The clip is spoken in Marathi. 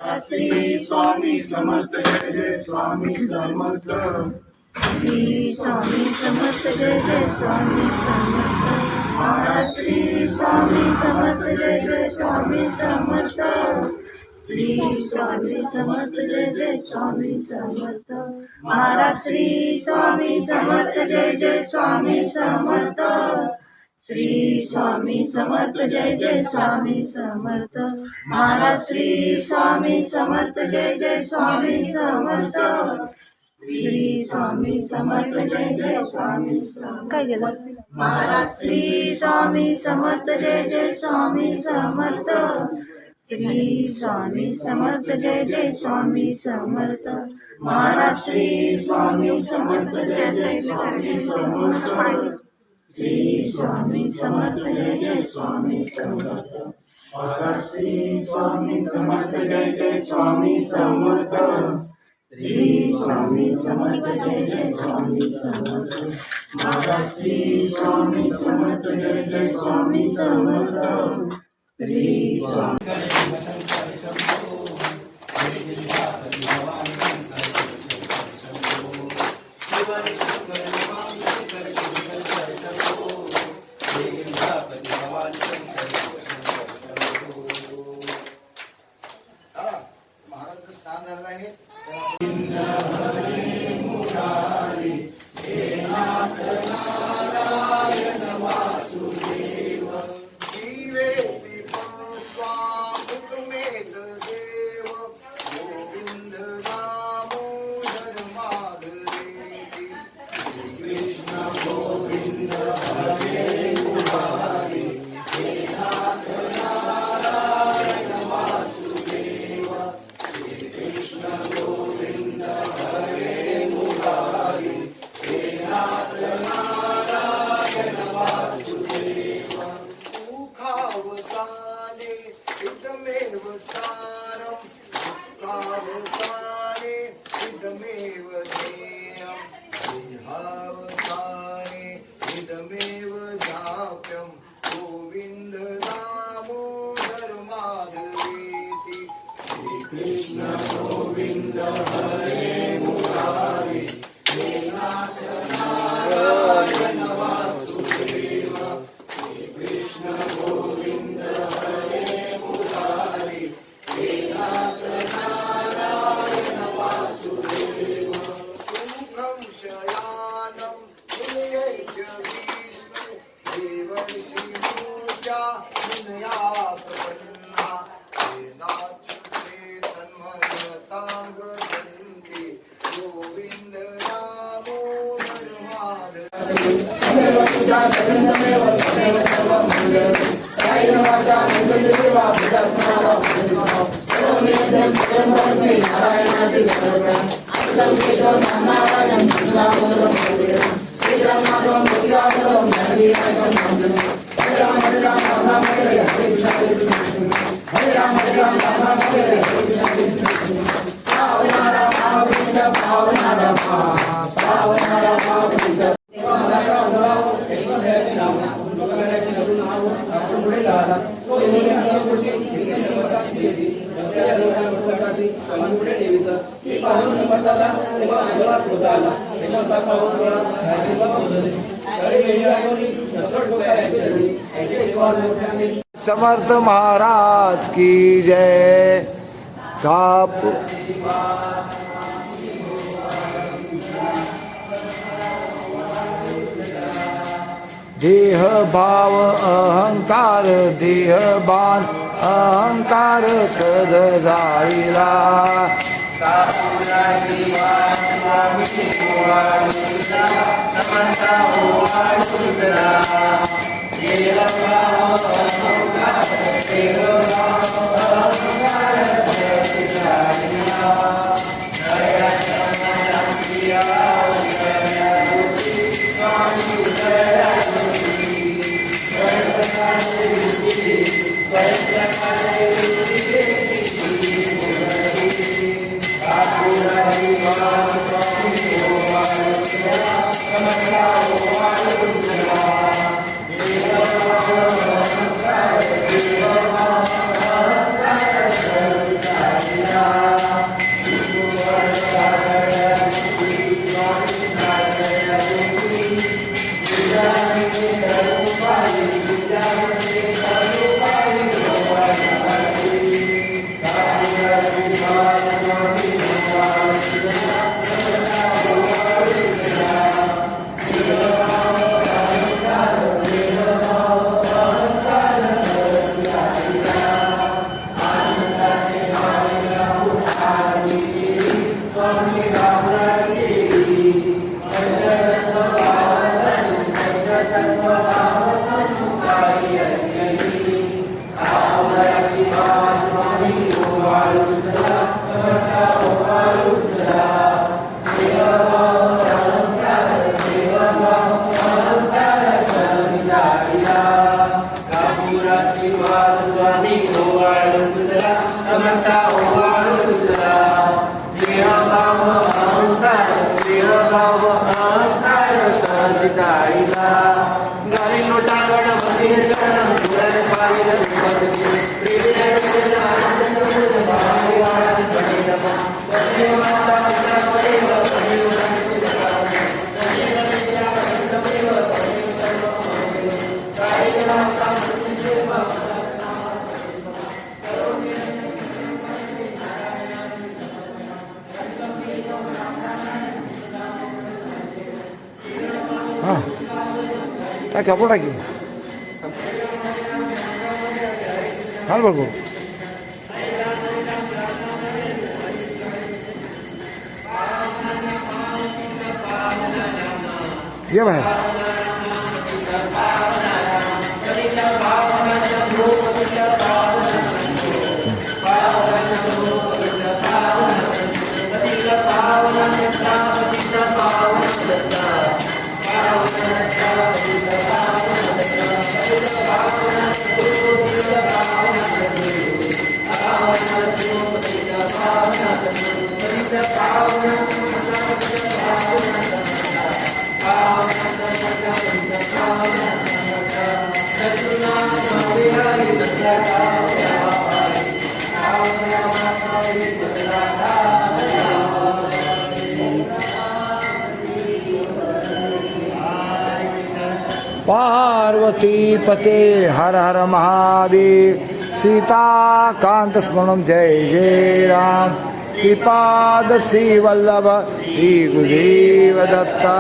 श्री स्वामी समर्थ जय जय स्वामी समर्थ। श्री स्वामी समर्थ जय जय स्वामी समर्थ। महाराज श्री स्वामी समर्थ जय जय स्वामी समर्थ। श्री स्वामी समर्थ जय जय स्वामी समर्थ। महाराज श्री स्वामी समर्थ जय जय स्वामी समर्थ। श्री स्वामी समर्थ जय जय स्वामी समर्थ। महाराज श्री स्वामी समर्थ जय जय स्वामी समर्थ। श्री स्वामी समर्थ जय जय स्वामी समर्थ। काय गेलं? महाराज श्री स्वामी समर्थ जय जय स्वामी समर्थ। श्री स्वामी समर्थ जय जय स्वामी समर्थ। महाराज श्री स्वामी समर्थ जय जय स्वामी समर्थ। श्री स्वामी समर्थ जय जय स्वामी समर्थ। महाराज श्री स्वामी समर्थ जय जय स्वामी समर्थ। श्री स्वामी समर्थ जय जय स्वामी समर्थ। महाराज श्री स्वामी समर्थ जय जय स्वामी समर्थ। श्री स्वामी महाराज स्थान झालं आहे। समर्थ महाराज की जय। देह भाव अहंकार देहबान अहंकार सद जाईला। हां काय कपडा टाकी घाल बघू ये बाहेर पार्वती पते हर हर महादेव सीताकांत स्मरणं जय जय राम श्रीपाद श्री वल्लभ श्री गुरुदेव दत्ता